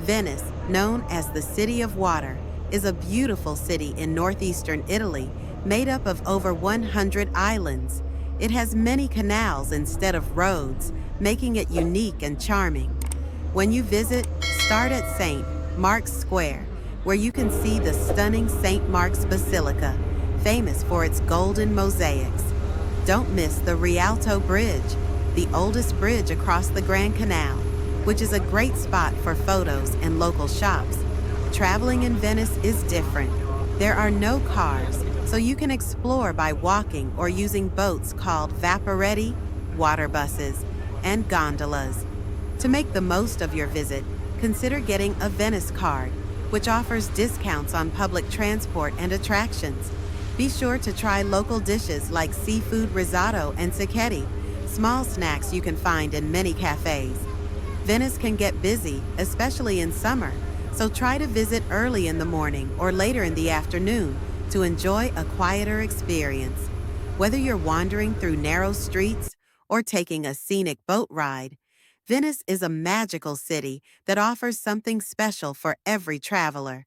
Venice, known as the City of Water, is a beautiful city in northeastern Italy made up of over 100 islands. It has many canals instead of roads, making it unique and charming. When you visit, start at St. Mark's Square, where you can see the stunning St. Mark's Basilica, famous for its golden mosaics. Don't miss the Rialto Bridge, the oldest bridge across the Grand Canal, which is a great spot for photos and local shops. Traveling in Venice is different. There are no cars, so you can explore by walking or using boats called vaporetti, water buses, and gondolas. To make the most of your visit, consider getting a Venice card, which offers discounts on public transport and attractions. Be sure to try local dishes like seafood risotto and cicchetti, small snacks you can find in many cafes. Venice can get busy, especially in summer, so try to visit early in the morning or later in the afternoon to enjoy a quieter experience. Whether you're wandering through narrow streets or taking a scenic boat ride, Venice is a magical city that offers something special for every traveler.